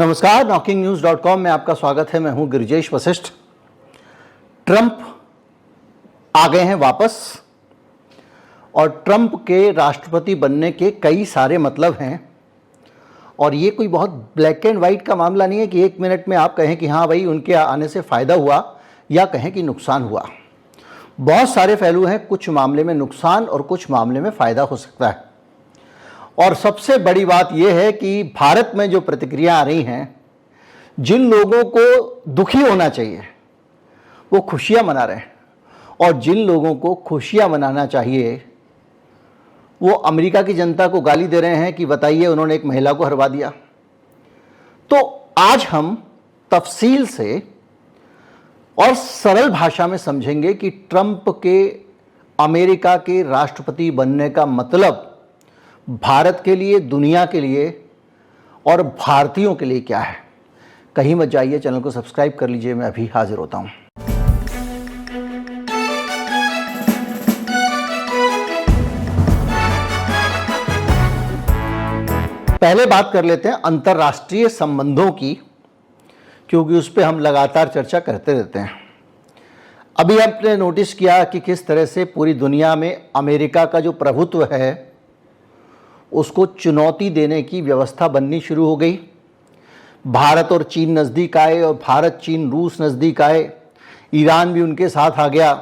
नमस्कार, knocking-news.com में आपका स्वागत है। मैं हूं गिरिजेश वशिष्ठ। ट्रंप आ गए हैं वापस और ट्रंप के राष्ट्रपति बनने के कई सारे मतलब हैं और ये कोई बहुत ब्लैक एंड वाइट का मामला नहीं है कि एक मिनट में आप कहें कि हाँ भाई उनके आने से फ़ायदा हुआ या कहें कि नुकसान हुआ। बहुत सारे पहलू हैं, कुछ मामले में नुकसान और कुछ मामले में फ़ायदा हो सकता है। और सबसे बड़ी बात यह है कि भारत में जो प्रतिक्रिया आ रही हैं, जिन लोगों को दुखी होना चाहिए वो खुशियां मना रहे हैं और जिन लोगों को खुशियां मनाना चाहिए वो अमेरिका की जनता को गाली दे रहे हैं कि बताइए उन्होंने एक महिला को हरवा दिया। तो आज हम तफसील से और सरल भाषा में समझेंगे कि ट्रंप के अमेरिका के राष्ट्रपति बनने का मतलब भारत के लिए, दुनिया के लिए और भारतीयों के लिए क्या है। कहीं मत जाइए, चैनल को सब्सक्राइब कर लीजिए। मैं अभी हाजिर होता हूं। पहले बात कर लेते हैं अंतर्राष्ट्रीय संबंधों की, क्योंकि उस पर हम लगातार चर्चा करते रहते हैं। अभी आपने नोटिस किया कि किस तरह से पूरी दुनिया में अमेरिका का जो प्रभुत्व है उसको चुनौती देने की व्यवस्था बननी शुरू हो गई। भारत और चीन नज़दीक आए और भारत चीन रूस नज़दीक आए। ईरान भी उनके साथ आ गया,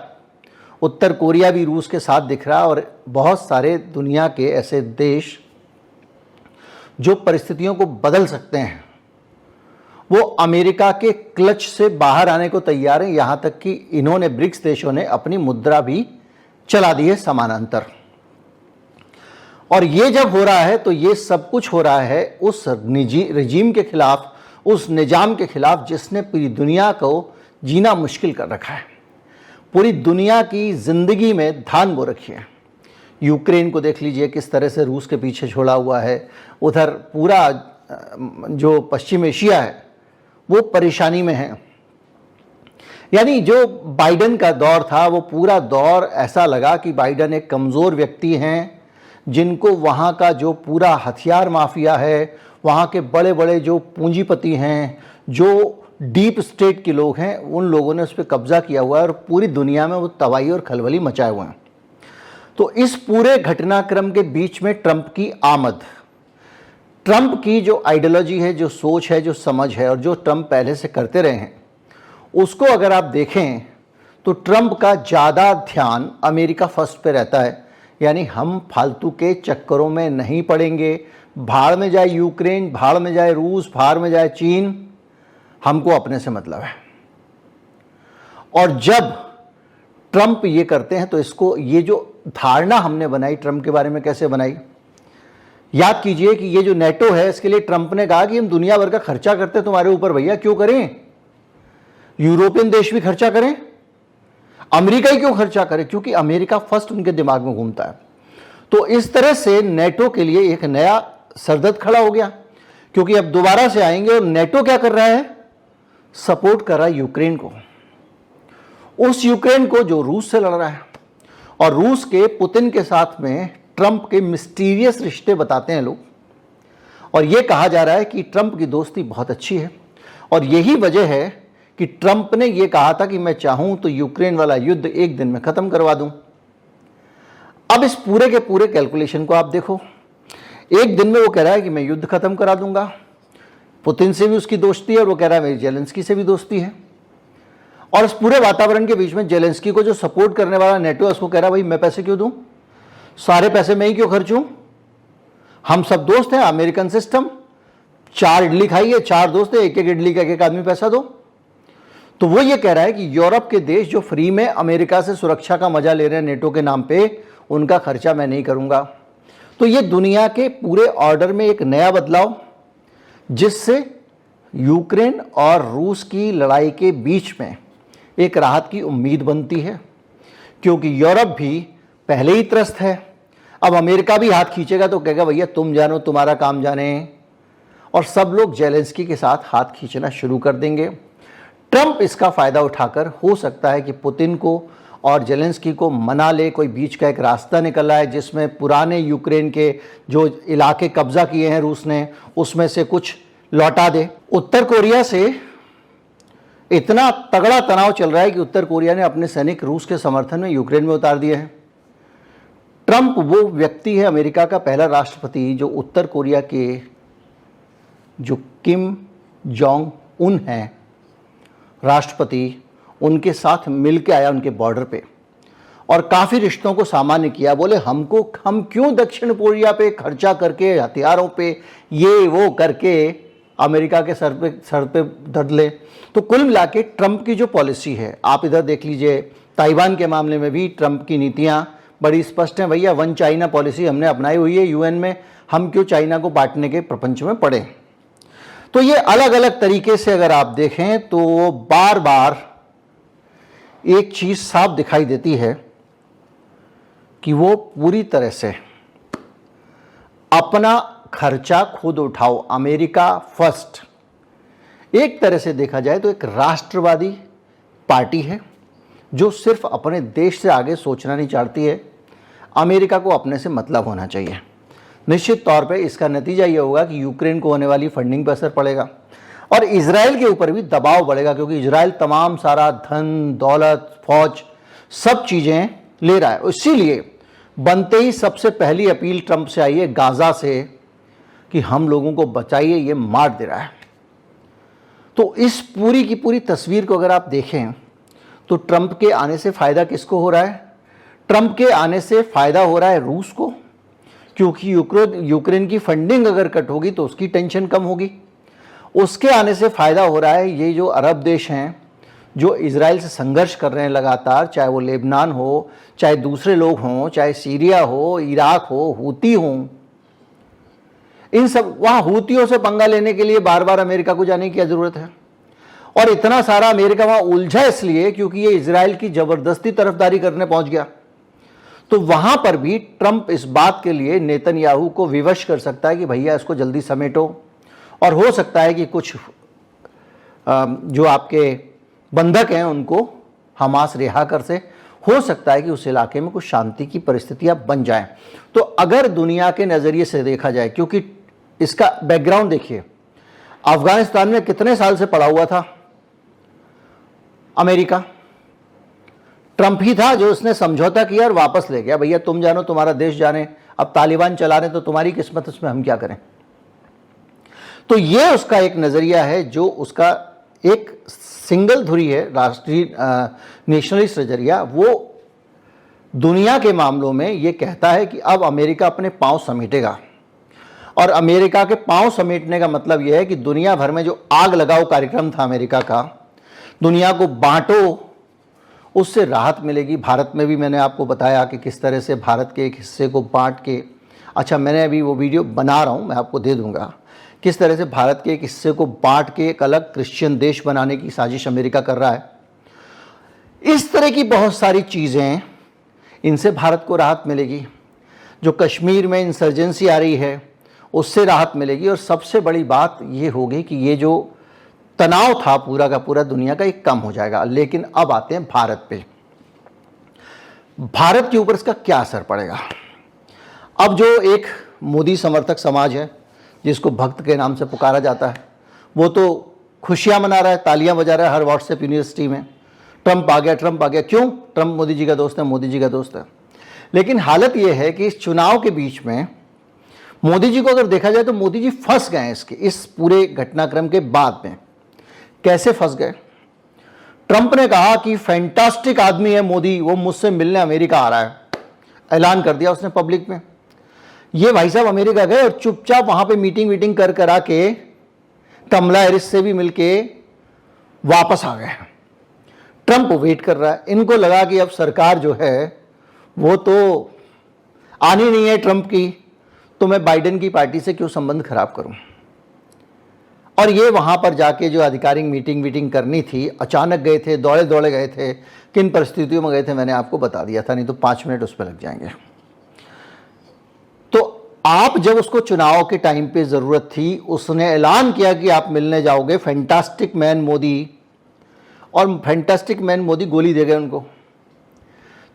उत्तर कोरिया भी रूस के साथ दिख रहा और बहुत सारे दुनिया के ऐसे देश जो परिस्थितियों को बदल सकते हैं वो अमेरिका के क्लच से बाहर आने को तैयार हैं। यहाँ तक कि इन्होंने, ब्रिक्स देशों ने अपनी मुद्रा भी चला दी है समानांतर। और ये जब हो रहा है तो ये सब कुछ हो रहा है उस रजीम के खिलाफ, उस निजाम के खिलाफ जिसने पूरी दुनिया को जीना मुश्किल कर रखा है। पूरी दुनिया की ज़िंदगी में धान बो रखी है। यूक्रेन को देख लीजिए, किस तरह से रूस के पीछे छोड़ा हुआ है। उधर पूरा जो पश्चिम एशिया है वो परेशानी में है। यानी जो बाइडेन का दौर था वो पूरा दौर ऐसा लगा कि बाइडेन एक कमज़ोर व्यक्ति हैं जिनको वहाँ का जो पूरा हथियार माफिया है, वहाँ के बड़े बड़े जो पूंजीपति हैं, जो डीप स्टेट के लोग हैं, उन लोगों ने उस पर कब्जा किया हुआ है और पूरी दुनिया में वो तबाही और खलबली मचाए हुए हैं। तो इस पूरे घटनाक्रम के बीच में ट्रंप की आमद, ट्रंप की जो आइडियोलॉजी है, जो सोच है, जो समझ है और जो ट्रंप पहले से करते रहे हैं, उसको अगर आप देखें तो ट्रंप का ज़्यादा ध्यान अमेरिका फर्स्ट पे रहता है। यानी हम फालतू के चक्करों में नहीं पड़ेंगे। भाड़ में जाए यूक्रेन, भाड़ में जाए रूस, भाड़ में जाए चीन, हमको अपने से मतलब है। और जब ट्रंप ये करते हैं तो इसको, ये जो धारणा हमने बनाई ट्रंप के बारे में कैसे बनाई, याद कीजिए कि ये जो नेटो है इसके लिए ट्रंप ने कहा कि हम दुनिया भर का खर्चा करते हैं तुम्हारे ऊपर, भैया क्यों करें, यूरोपियन देश भी खर्चा करें, अमेरिका ही क्यों खर्चा करे, क्योंकि अमेरिका फर्स्ट उनके दिमाग में घूमता है। तो इस तरह से नेटो के लिए एक नया सरदर्द खड़ा हो गया, क्योंकि अब दोबारा से आएंगे और नेटो क्या कर रहा है, सपोर्ट कर रहा है यूक्रेन को, उस यूक्रेन को जो रूस से लड़ रहा है। और रूस के पुतिन के साथ में ट्रंप के मिस्टीरियस रिश्ते बताते हैं लोग, और यह कहा जा रहा है कि ट्रंप की दोस्ती बहुत अच्छी है। और यही वजह है कि ट्रंप ने यह कहा था कि मैं चाहूं तो यूक्रेन वाला युद्ध एक दिन में खत्म करवा दूं। अब इस पूरे के पूरे कैलकुलेशन को आप देखो, एक दिन में वो कह रहा है कि मैं युद्ध खत्म करा दूंगा, पुतिन से भी उसकी दोस्ती है और वो कह रहा है मेरी जेलेंस्की से भी दोस्ती है। और इस पूरे वातावरण के बीच में जेलेंस्की को जो सपोर्ट करने वाला नेटो है उसको कह रहा है भाई मैं पैसे क्यों दूं, सारे पैसे मैं ही क्यों खर्चूं, हम सब दोस्त हैं, अमेरिकन सिस्टम, 4 इडली खाइए, 4 दोस्त है, एक एक इडली का एक आदमी पैसा दो। तो वो ये कह रहा है कि यूरोप के देश जो फ्री में अमेरिका से सुरक्षा का मजा ले रहे हैं नेटो के नाम पे, उनका खर्चा मैं नहीं करूंगा। तो ये दुनिया के पूरे ऑर्डर में एक नया बदलाव, जिससे यूक्रेन और रूस की लड़ाई के बीच में एक राहत की उम्मीद बनती है, क्योंकि यूरोप भी पहले ही त्रस्त है। अब अमेरिका भी हाथ खींचेगा तो कहेगा भैया तुम जानो, तुम्हारा काम जाने, और सब लोग जेलेंस्की के साथ हाथ खींचना शुरू कर देंगे। ट्रंप इसका फ़ायदा उठाकर हो सकता है कि पुतिन को और जेलेंस्की को मना ले, कोई बीच का एक रास्ता निकल आए जिसमें पुराने यूक्रेन के जो इलाके कब्जा किए हैं रूस ने, उसमें से कुछ लौटा दे। उत्तर कोरिया से इतना तगड़ा तनाव चल रहा है कि उत्तर कोरिया ने अपने सैनिक रूस के समर्थन में यूक्रेन में उतार दिए हैं। ट्रंप वो व्यक्ति है, अमेरिका का पहला राष्ट्रपति, जो उत्तर कोरिया के जो किम जोंग उन हैं राष्ट्रपति, उनके साथ मिल के आया उनके बॉर्डर पे और काफ़ी रिश्तों को सामान्य किया। बोले हम क्यों दक्षिण कोरिया पे खर्चा करके, हथियारों पे, ये वो करके अमेरिका के सर पे दर्द ले। तो कुल मिला के ट्रंप की जो पॉलिसी है, आप इधर देख लीजिए, ताइवान के मामले में भी ट्रंप की नीतियां बड़ी स्पष्ट हैं। भैया वन चाइना पॉलिसी हमने अपनाई हुई है यूएन में, हम क्यों चाइना को बांटने के प्रपंच में पड़े। तो ये अलग अलग तरीके से अगर आप देखें तो बार बार एक चीज साफ दिखाई देती है कि वो पूरी तरह से अपना खर्चा खुद उठाओ, अमेरिका फर्स्ट। एक तरह से देखा जाए तो एक राष्ट्रवादी पार्टी है जो सिर्फ अपने देश से आगे सोचना नहीं चाहती है, अमेरिका को अपने से मतलब होना चाहिए। निश्चित तौर पे इसका नतीजा ये होगा कि यूक्रेन को होने वाली फंडिंग पर असर पड़ेगा और इजराइल के ऊपर भी दबाव बढ़ेगा, क्योंकि इजराइल तमाम सारा धन, दौलत, फौज, सब चीज़ें ले रहा है। इसीलिए बनते ही सबसे पहली अपील ट्रंप से आई है गाजा से कि हम लोगों को बचाइए, ये मार दे रहा है। तो इस पूरी की पूरी तस्वीर को अगर आप देखें तो ट्रंप के आने से फ़ायदा किसको हो रहा है? ट्रंप के आने से फ़ायदा हो रहा है रूस को, क्योंकि यूक्रेन की फंडिंग अगर कट होगी तो उसकी टेंशन कम होगी। उसके आने से फ़ायदा हो रहा है ये जो अरब देश हैं जो इजराइल से संघर्ष कर रहे हैं लगातार, चाहे वो लेबनान हो, चाहे दूसरे लोग हों, चाहे सीरिया हो, इराक हो, हूती हों, इन सब, वहाँ हूतियों से पंगा लेने के लिए बार बार अमेरिका को जाने की क्या ज़रूरत है? और इतना सारा अमेरिका वहाँ उलझा इसलिए क्योंकि ये इजराइल की ज़बरदस्ती तरफदारी करने पहुँच गया। तो वहाँ पर भी ट्रंप इस बात के लिए नेतन्याहू को विवश कर सकता है कि भैया इसको जल्दी समेटो, और हो सकता है कि कुछ जो आपके बंधक हैं उनको हमास रिहा कर से, हो सकता है कि उस इलाके में कुछ शांति की परिस्थितियां बन जाएं। तो अगर दुनिया के नज़रिए से देखा जाए, क्योंकि इसका बैकग्राउंड देखिए, अफगानिस्तान में कितने साल से पड़ा हुआ था अमेरिका? ट्रंप ही था जो उसने समझौता किया और वापस ले गया, भैया तुम जानो, तुम्हारा देश जाने, अब तालिबान चला रहे तो तुम्हारी किस्मत, उसमें हम क्या करें। तो ये उसका एक नज़रिया है, जो उसका एक सिंगल धुरी है, राष्ट्रीय नेशनलिस्ट नज़रिया। वो दुनिया के मामलों में ये कहता है कि अब अमेरिका अपने पांव समेटेगा, और अमेरिका के पांव समेटने का मतलब यह है कि दुनिया भर में जो आग लगाओ कार्यक्रम था अमेरिका का, दुनिया को बांटो, उससे राहत मिलेगी। भारत में भी मैंने आपको बताया कि किस तरह से भारत के एक हिस्से को बांट के, अच्छा मैंने अभी वो वीडियो बना रहा हूँ, मैं आपको दे दूँगा, किस तरह से भारत के एक हिस्से को बांट के एक अलग क्रिश्चियन देश बनाने की साजिश अमेरिका कर रहा है। इस तरह की बहुत सारी चीज़ें, इनसे भारत को राहत मिलेगी। जो कश्मीर में इंसर्जेंसी आ रही है उससे राहत मिलेगी, और सबसे बड़ी बात ये होगी कि ये जो तनाव था पूरा का पूरा दुनिया का, एक कम हो जाएगा। लेकिन अब आते हैं भारत पे। भारत के ऊपर इसका क्या असर पड़ेगा? अब जो एक मोदी समर्थक समाज है जिसको भक्त के नाम से पुकारा जाता है, वो तो खुशियां मना रहा है, तालियां बजा रहा है हर व्हाट्सएप यूनिवर्सिटी में, ट्रंप आ गया, ट्रंप आ गया। क्यों? ट्रंप मोदी जी का दोस्त है, मोदी जी का दोस्त है। लेकिन हालत यह है कि इस चुनाव के बीच में मोदी जी को अगर देखा जाए तो मोदी जी फंस गए हैं इस पूरे घटनाक्रम के बाद में। कैसे फंस गए? ट्रंप ने कहा कि फैंटास्टिक आदमी है मोदी, वो मुझसे मिलने अमेरिका आ रहा है, ऐलान कर दिया उसने पब्लिक में। ये भाई साहब अमेरिका गए और चुपचाप वहां पे मीटिंग कर करा के कमला हैरिस से भी मिलके वापस आ गए। ट्रंप वेट कर रहा है। इनको लगा कि अब सरकार जो है वो तो आनी नहीं है ट्रंप की, तो मैं बाइडेन की पार्टी से क्यों संबंध खराब करूं। और ये वहां पर जाके जो आधिकारिक मीटिंग करनी थी, अचानक गए थे, दौड़े दौड़े गए थे। किन परिस्थितियों में गए थे मैंने आपको बता दिया था, नहीं तो 5 मिनट उस पर लग जाएंगे। तो आप जब उसको चुनाव के टाइम पे ज़रूरत थी, उसने ऐलान किया कि आप मिलने जाओगे फैंटास्टिक मैन मोदी, और फैंटास्टिक मैन मोदी गोली दे गए उनको।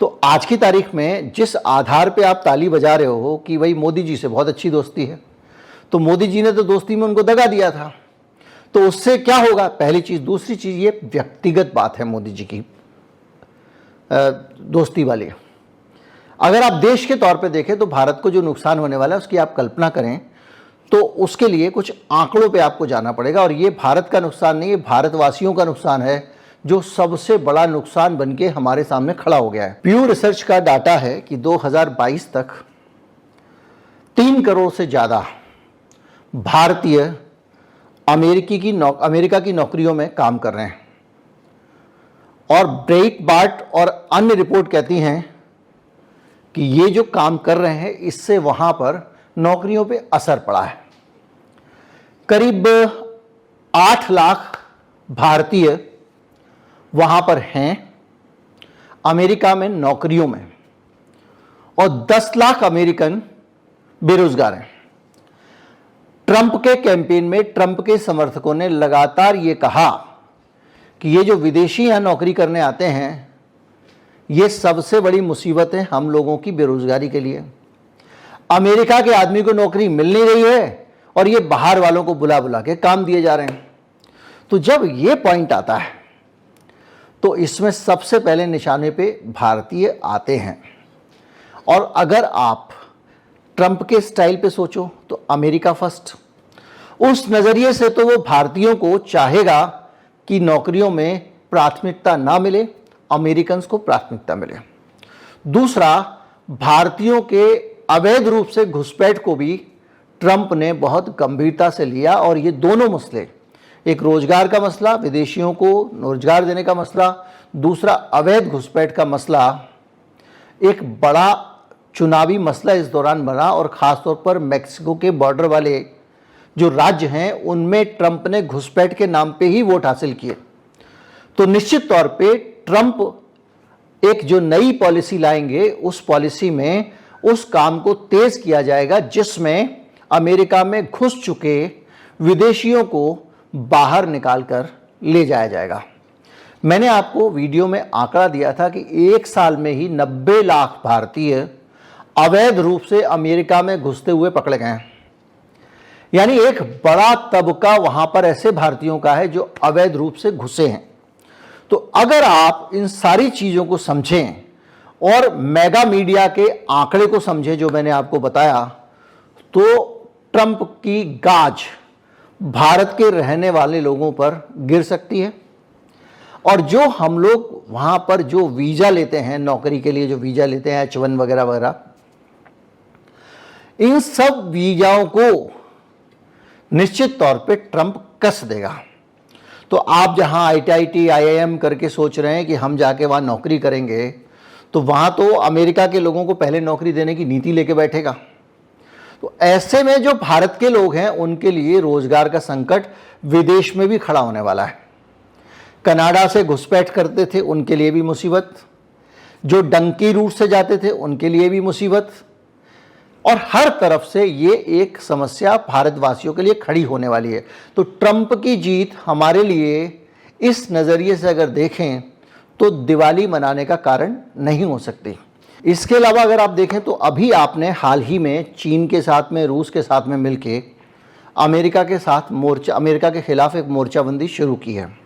तो आज की तारीख में जिस आधार पे आप ताली बजा रहे हो कि भाई मोदी जी से बहुत अच्छी दोस्ती है, तो मोदी जी ने तो दोस्ती में उनको दगा दिया था। तो उससे क्या होगा, पहली चीज। दूसरी चीज, ये व्यक्तिगत बात है मोदी जी की दोस्ती वाली। अगर आप देश के तौर पे देखें तो भारत को जो नुकसान होने वाला है उसकी आप कल्पना करें तो उसके लिए कुछ आंकड़ों पे आपको जाना पड़ेगा। और ये भारत का नुकसान नहीं, ये भारतवासियों का नुकसान है, जो सबसे बड़ा नुकसान बनके हमारे सामने खड़ा हो गया है। प्यू रिसर्च का डाटा है कि 2022 तक 3 करोड़ से ज़्यादा भारतीय अमेरिका की नौकरियों में काम कर रहे हैं। और ब्रेइटबार्ट और अन्य रिपोर्ट कहती हैं कि ये जो काम कर रहे हैं इससे वहां पर नौकरियों पे असर पड़ा है। करीब 8 लाख भारतीय वहां पर हैं अमेरिका में नौकरियों में, और 10 लाख अमेरिकन बेरोजगार हैं। ट्रंप के कैंपेन में ट्रंप के समर्थकों ने लगातार ये कहा कि ये जो विदेशी यहां नौकरी करने आते हैं ये सबसे बड़ी मुसीबत है हम लोगों की बेरोजगारी के लिए। अमेरिका के आदमी को नौकरी मिल नहीं रही है और ये बाहर वालों को बुला बुला के काम दिए जा रहे हैं। तो जब ये पॉइंट आता है तो इसमें सबसे पहले निशाने पे भारतीय आते हैं। और अगर आप ट्रंप के स्टाइल पे सोचो तो अमेरिका फर्स्ट, उस नज़रिए से तो वो भारतीयों को चाहेगा कि नौकरियों में प्राथमिकता ना मिले, अमेरिकन को प्राथमिकता मिले। दूसरा, भारतीयों के अवैध रूप से घुसपैठ को भी ट्रंप ने बहुत गंभीरता से लिया। और ये दोनों मसले, एक रोजगार का मसला, विदेशियों को रोजगार देने का मसला, दूसरा अवैध घुसपैठ का मसला, एक बड़ा चुनावी मसला इस दौरान बना। और ख़ासतौर पर मैक्सिको के बॉर्डर वाले जो राज्य हैं उनमें ट्रंप ने घुसपैठ के नाम पे ही वोट हासिल किए। तो निश्चित तौर पे ट्रंप एक जो नई पॉलिसी लाएंगे उस पॉलिसी में उस काम को तेज किया जाएगा जिसमें अमेरिका में घुस चुके विदेशियों को बाहर निकालकर ले जाया जाएगा। मैंने आपको वीडियो में आंकड़ा दिया था कि एक साल में ही 90 लाख भारतीय अवैध रूप से अमेरिका में घुसते हुए पकड़े गए हैं। यानी एक बड़ा तबका वहां पर ऐसे भारतीयों का है जो अवैध रूप से घुसे हैं। तो अगर आप इन सारी चीजों को समझें और मेगा मीडिया के आंकड़े को समझें जो मैंने आपको बताया, तो ट्रंप की गाज भारत के रहने वाले लोगों पर गिर सकती है। और जो हम लोग वहां पर जो वीजा लेते हैं, नौकरी के लिए जो वीजा लेते हैं, H1 वगैरह वगैरह, इन सब वीजाओं को निश्चित तौर पे ट्रंप कस देगा। तो आप जहां IIT IIM करके सोच रहे हैं कि हम जाके वहां नौकरी करेंगे, तो वहां तो अमेरिका के लोगों को पहले नौकरी देने की नीति लेके बैठेगा। तो ऐसे में जो भारत के लोग हैं उनके लिए रोजगार का संकट विदेश में भी खड़ा होने वाला है। कनाडा से घुसपैठ करते थे उनके लिए भी मुसीबत, जो डंकी रूट से जाते थे उनके लिए भी मुसीबत, और हर तरफ से ये एक समस्या भारतवासियों के लिए खड़ी होने वाली है। तो ट्रंप की जीत हमारे लिए इस नज़रिए से अगर देखें तो दिवाली मनाने का कारण नहीं हो सकती। इसके अलावा अगर आप देखें तो अभी आपने हाल ही में चीन के साथ में, रूस के साथ में मिलके अमेरिका के खिलाफ एक मोर्चाबंदी शुरू की है।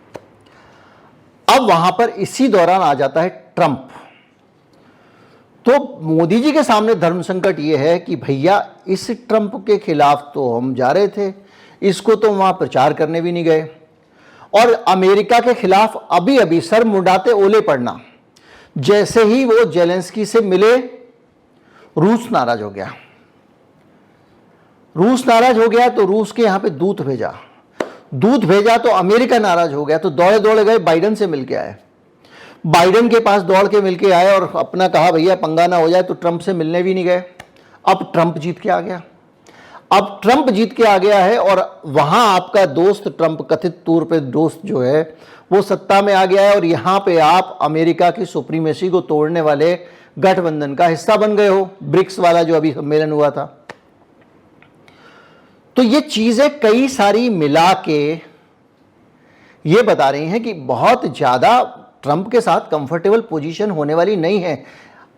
अब वहां पर इसी दौरान आ जाता है ट्रंप। तो मोदी जी के सामने धर्म संकट ये है कि भैया इस ट्रंप के खिलाफ तो हम जा रहे थे, इसको तो वहां प्रचार करने भी नहीं गए, और अमेरिका के खिलाफ अभी अभी सर मुंडाते ओले पड़ना। जैसे ही वो जेलेंस्की से मिले, रूस नाराज हो गया। रूस नाराज हो गया तो रूस के यहां पे दूत भेजा तो अमेरिका नाराज हो गया, तो दौड़े दौड़े गए बाइडेन से मिलके आए। बाइडेन के पास दौड़ के मिलके आए और अपना कहा भैया पंगा ना हो जाए, तो ट्रंप से मिलने भी नहीं गए। अब ट्रंप जीत के आ गया है और वहां आपका दोस्त ट्रंप, कथित तौर पे दोस्त जो है, वो सत्ता में आ गया है। और यहां पे आप अमेरिका की सुप्रीमेसी को तोड़ने वाले गठबंधन का हिस्सा बन गए हो, ब्रिक्स वाला जो अभी सम्मेलन हुआ था। तो ये चीजें कई सारी मिला के ये बता रही हैं कि बहुत ज्यादा ट्रंप के साथ कंफर्टेबल पोजीशन होने वाली नहीं है।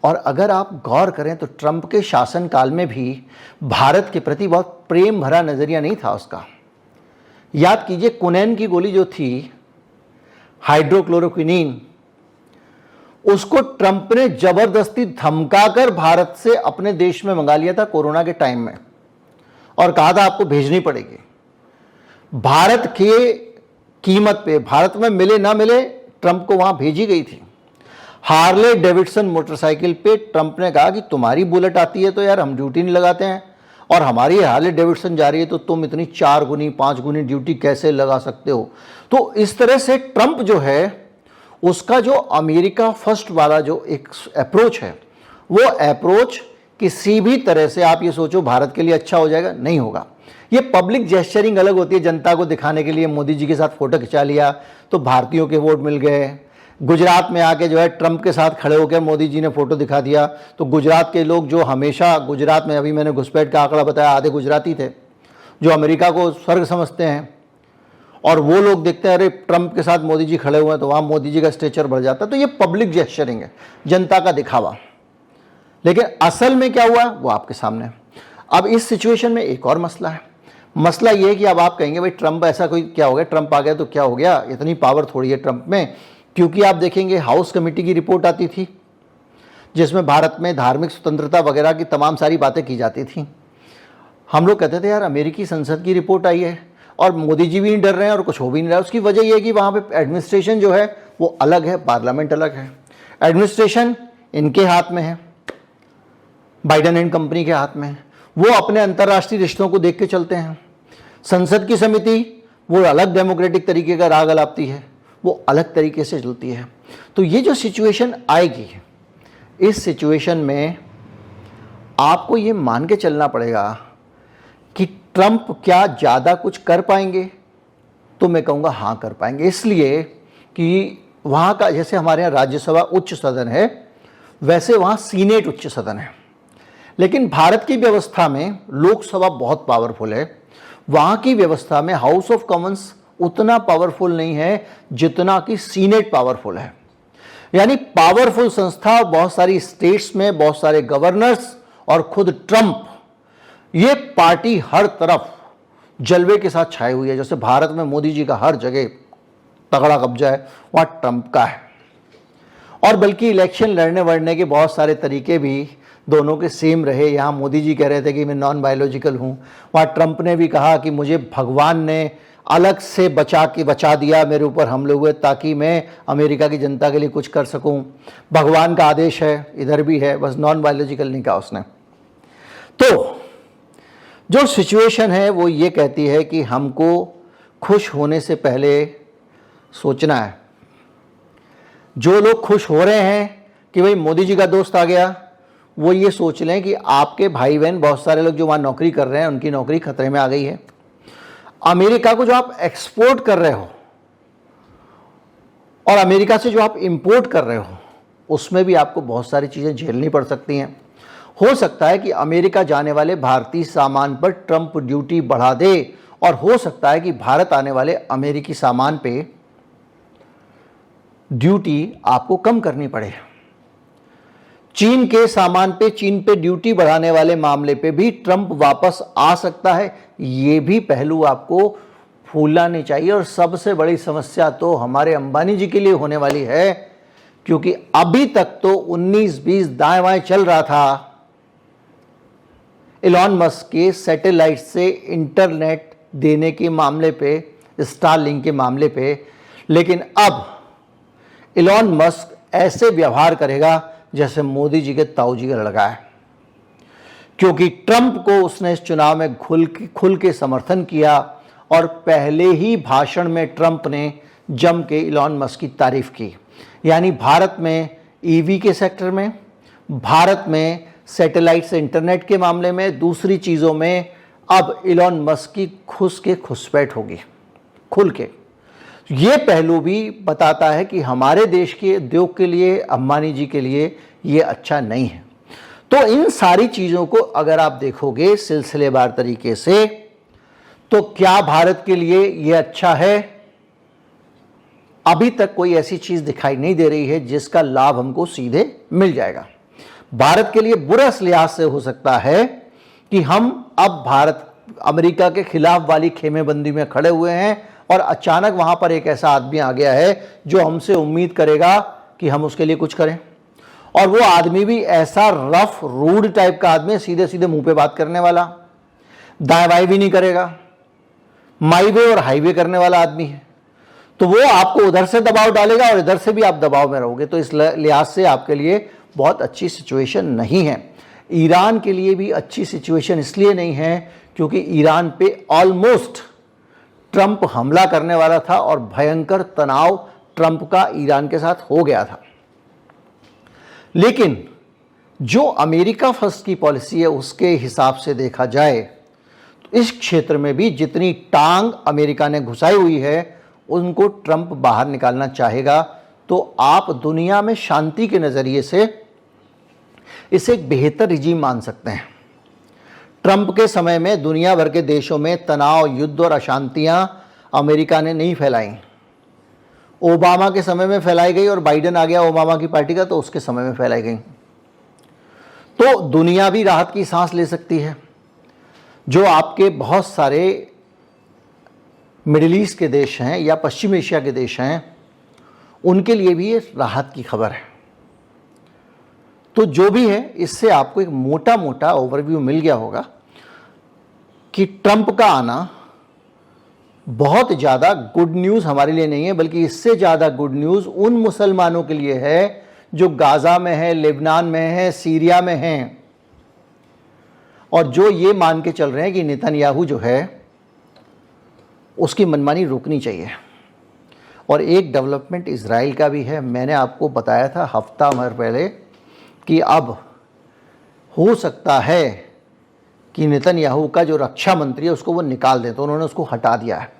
और अगर आप गौर करें तो ट्रंप के शासनकाल में भी भारत के प्रति बहुत प्रेम भरा नजरिया नहीं था उसका। याद कीजिए, कुनैन की गोली जो थी, हाइड्रोक्लोरोक्विनीन, उसको ट्रंप ने जबरदस्ती धमकाकर भारत से अपने देश में मंगा लिया था कोरोना के टाइम में, और कहा था आपको भेजनी पड़ेगी। भारत के कीमत पे, भारत में मिले ना मिले, ट्रंप को वहां भेजी गई थी। हार्ले डेविडसन मोटरसाइकिल पे ट्रंप ने कहा कि तुम्हारी बुलेट आती है तो यार हम ड्यूटी नहीं लगाते हैं, और हमारी हार्ले डेविडसन जा रही है तो तुम इतनी 4 गुनी 5 गुनी ड्यूटी कैसे लगा सकते हो। तो इस तरह से ट्रंप जो है, उसका जो अमेरिका फर्स्ट वाला जो एक अप्रोच है, वो अप्रोच किसी भी तरह से आप ये सोचो भारत के लिए अच्छा हो जाएगा, नहीं होगा। ये पब्लिक जेस्चरिंग अलग होती है, जनता को दिखाने के लिए मोदी जी के साथ फोटो खिंचा लिया तो भारतीयों के वोट मिल गए। गुजरात में आके जो है ट्रंप के साथ खड़े होकर मोदी जी ने फोटो दिखा दिया, तो गुजरात के लोग जो हमेशा गुजरात में, अभी मैंने घुसपैठ का आंकड़ा बताया, आधे गुजराती थे जो अमेरिका को स्वर्ग समझते हैं, और वो लोग देखते हैं अरे ट्रंप के साथ मोदी जी खड़े हुए हैं तो वहाँ मोदी जी का स्टेचर बढ़ जाता है। तो ये पब्लिक जेस्चरिंग है, जनता का दिखावा। लेकिन असल में क्या हुआ वो आपके सामने है। अब इस सिचुएशन में एक और मसला है। मसला ये है कि अब आप कहेंगे भाई ट्रंप ऐसा कोई क्या हो गया, ट्रंप आ गया तो क्या हो गया, इतनी पावर थोड़ी है ट्रंप में। क्योंकि आप देखेंगे हाउस कमेटी की रिपोर्ट आती थी जिसमें भारत में धार्मिक स्वतंत्रता वगैरह की तमाम सारी बातें की जाती थी। हम लोग कहते थे यार अमेरिकी संसद की रिपोर्ट आई है और मोदी जी भी नहीं डर रहे हैं और कुछ हो भी नहीं रहा है। उसकी वजह यह है कि वहाँ पे एडमिनिस्ट्रेशन जो है वो अलग है, पार्लियामेंट अलग है। एडमिनिस्ट्रेशन इनके हाथ में है, बाइडेन एंड कंपनी के हाथ में है, वो अपने अंतर्राष्ट्रीय रिश्तों को देख के चलते हैं। संसद की समिति वो अलग डेमोक्रेटिक तरीके का राग अलापती है, वो अलग तरीके से चलती है। तो ये जो सिचुएशन आएगी, इस सिचुएशन में आपको ये मान के चलना पड़ेगा कि ट्रंप क्या ज़्यादा कुछ कर पाएंगे, तो मैं कहूँगा हाँ कर पाएंगे। इसलिए कि वहाँ का जैसे हमारे यहाँ राज्यसभा उच्च सदन है, वैसे वहाँ सीनेट उच्च सदन है। लेकिन भारत की व्यवस्था में लोकसभा बहुत पावरफुल है, वहाँ की व्यवस्था में हाउस ऑफ कॉमन्स उतना पावरफुल नहीं है जितना कि सीनेट पावरफुल है। यानी पावरफुल संस्था, बहुत सारी स्टेट्स में बहुत सारे गवर्नर्स और खुद ट्रंप, ये पार्टी हर तरफ जलवे के साथ छाई हुई है। जैसे भारत में मोदी जी का हर जगह तगड़ा कब्जा है, वहाँ ट्रंप का है। और बल्कि इलेक्शन लड़ने वड़ने के बहुत सारे तरीके भी दोनों के सेम रहे। यहाँ मोदी जी कह रहे थे कि मैं नॉन बायोलॉजिकल हूँ, वहाँ ट्रंप ने भी कहा कि मुझे भगवान ने अलग से बचा दिया, मेरे ऊपर हमले हुए ताकि मैं अमेरिका की जनता के लिए कुछ कर सकूं, भगवान का आदेश है, इधर भी है, बस नॉन बायोलॉजिकल नहीं कहा उसने। तो जो सिचुएशन है वो ये कहती है कि हमको खुश होने से पहले सोचना है। जो लोग खुश हो रहे हैं कि भाई मोदी जी का दोस्त आ गया, वो ये सोच लें कि आपके भाई बहन बहुत सारे लोग जो वहाँ नौकरी कर रहे हैं उनकी नौकरी खतरे में आ गई है। अमेरिका को जो आप एक्सपोर्ट कर रहे हो और अमेरिका से जो आप इंपोर्ट कर रहे हो, उसमें भी आपको बहुत सारी चीज़ें झेलनी पड़ सकती हैं। हो सकता है कि अमेरिका जाने वाले भारतीय सामान पर ट्रंप ड्यूटी बढ़ा दे, और हो सकता है कि भारत आने वाले अमेरिकी सामान पे ड्यूटी आपको कम करनी पड़े। चीन के सामान पे चीन पे ड्यूटी बढ़ाने वाले मामले पे भी ट्रंप वापस आ सकता है। ये भी पहलू आपको भूलना नहीं चाहिए। और सबसे बड़ी समस्या तो हमारे अंबानी जी के लिए होने वाली है, क्योंकि अभी तक तो 19-20 दाएं बाएं चल रहा था इलॉन मस्क के सैटेलाइट से इंटरनेट देने के मामले पे, स्टारलिंक के मामले पे, लेकिन अब इलॉन मस्क ऐसे व्यवहार करेगा जैसे मोदी जी के ताऊ जी का लड़का है। क्योंकि ट्रंप को उसने इस चुनाव में खुल के समर्थन किया, और पहले ही भाषण में ट्रंप ने जम के इलॉन मस्क की तारीफ की। यानी भारत में ईवी के सेक्टर में, भारत में सैटेलाइट से इंटरनेट के मामले में, दूसरी चीज़ों में अब इलॉन मस्क की घुसपैठ होगी खुल के। ये पहलू भी बताता है कि हमारे देश के उद्योग के लिए, अंबानी जी के लिए ये अच्छा नहीं है। तो इन सारी चीज़ों को अगर आप देखोगे सिलसिलेवार तरीके से, तो क्या भारत के लिए ये अच्छा है? अभी तक कोई ऐसी चीज़ दिखाई नहीं दे रही है जिसका लाभ हमको सीधे मिल जाएगा। भारत के लिए बुरा इस लिहाज से हो सकता है कि हम अब भारत अमेरिका के खिलाफ वाली खेमेबंदी में खड़े हुए हैं और अचानक वहां पर एक ऐसा आदमी आ गया है जो हमसे उम्मीद करेगा कि हम उसके लिए कुछ करें। और वो आदमी भी ऐसा रफ रूड टाइप का आदमी है, सीधे सीधे मुंह पे बात करने वाला, दाएं बाएं भी नहीं करेगा, माई वे और हाईवे करने वाला आदमी है। तो वो आपको उधर से दबाव डालेगा और इधर से भी आप दबाव में रहोगे। तो इस लिहाज से आपके लिए बहुत अच्छी सिचुएशन नहीं है। ईरान के लिए भी अच्छी सिचुएशन इसलिए नहीं है क्योंकि ईरान पे ऑलमोस्ट ट्रंप हमला करने वाला था और भयंकर तनाव ट्रंप का ईरान के साथ हो गया था। लेकिन जो अमेरिका फर्स्ट की पॉलिसी है उसके हिसाब से देखा जाए तो इस क्षेत्र में भी जितनी टांग अमेरिका ने घुसाई हुई है उनको ट्रंप बाहर निकालना चाहेगा। तो आप दुनिया में शांति के नज़रिए से इसे एक बेहतर रिजीम मान सकते हैं। ट्रंप के समय में दुनिया भर के देशों में तनाव, युद्ध और अशांतियां अमेरिका ने नहीं फैलाई। ओबामा के समय में फैलाई गई और बाइडेन आ गया ओबामा की पार्टी का, तो उसके समय में फैलाई गई। तो दुनिया भी राहत की सांस ले सकती है। जो आपके बहुत सारे मिडिल ईस्ट के देश हैं या पश्चिम एशिया के देश हैं उनके लिए भी ये राहत की खबर है। तो जो भी है, इससे आपको एक मोटा मोटा ओवरव्यू मिल गया होगा कि ट्रंप का आना बहुत ज़्यादा गुड न्यूज़ हमारे लिए नहीं है, बल्कि इससे ज़्यादा गुड न्यूज़ उन मुसलमानों के लिए है जो गाज़ा में है, लेबनान में है, सीरिया में हैं, और जो ये मान के चल रहे हैं कि नेतन्याहू जो है उसकी मनमानी रोकनी चाहिए। और एक डेवलपमेंट इजराइल का भी है। मैंने आपको बताया था हफ्ता भर पहले कि अब हो सकता है कि नेतन्याहू का जो रक्षा मंत्री है उसको वो निकाल दें, तो उन्होंने उसको हटा दिया है।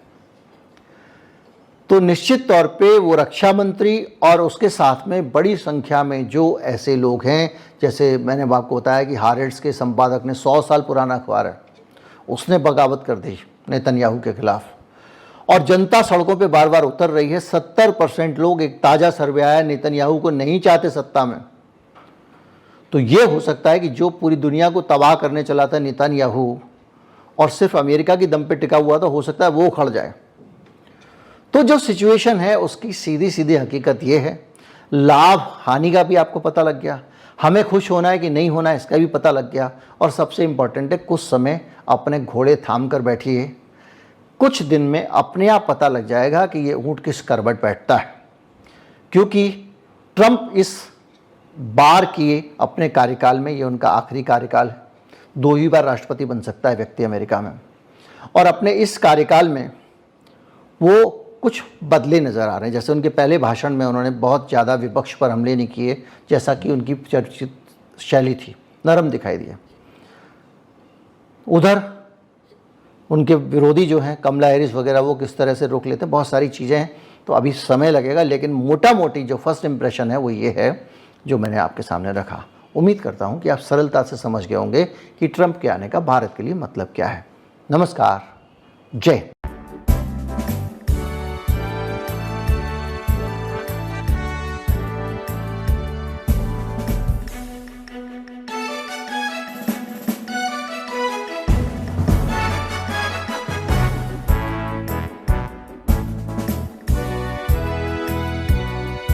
तो निश्चित तौर पे वो रक्षा मंत्री और उसके साथ में बड़ी संख्या में जो ऐसे लोग हैं, जैसे मैंने आपको बताया कि हारेट्स के संपादक ने 100 साल पुराना अखबार है, उसने बगावत कर दी नेतन्याहू के खिलाफ, और जनता सड़कों पे बार बार उतर रही है। 70% लोग, एक ताज़ा सर्वे आया, नेतन्याहू को नहीं चाहते सत्ता में। तो ये हो सकता है कि जो पूरी दुनिया को तबाह करने चला था नेतन्याहू और सिर्फ अमेरिका की दम पे टिका हुआ था, हो सकता है वो उखड़ जाए। तो जो सिचुएशन है उसकी सीधी सीधी हकीकत ये है। लाभ हानि का भी आपको पता लग गया, हमें खुश होना है कि नहीं होना है इसका भी पता लग गया, और सबसे इम्पॉर्टेंट है कुछ समय अपने घोड़े थाम कर बैठिए। कुछ दिन में अपने आप पता लग जाएगा कि ये ऊँट किस करवट बैठता है, क्योंकि ट्रंप इस बार किए अपने कार्यकाल में ये उनका आखिरी कार्यकाल है। 2 ही बार राष्ट्रपति बन सकता है व्यक्ति अमेरिका में, और अपने इस कार्यकाल में वो कुछ बदले नज़र आ रहे हैं। जैसे उनके पहले भाषण में उन्होंने बहुत ज़्यादा विपक्ष पर हमले नहीं किए, जैसा कि उनकी चर्चित शैली थी, नरम दिखाई दिया। उधर उनके विरोधी जो हैं कमला हैरिस वगैरह, वो किस तरह से रोक लेते हैं, बहुत सारी चीज़ें हैं। तो अभी समय लगेगा, लेकिन मोटा मोटी जो फर्स्ट इंप्रेशन है वो ये है जो मैंने आपके सामने रखा। उम्मीद करता हूँ कि आप सरलता से समझ गए होंगे कि ट्रंप के आने का भारत के लिए मतलब क्या है। नमस्कार, जय।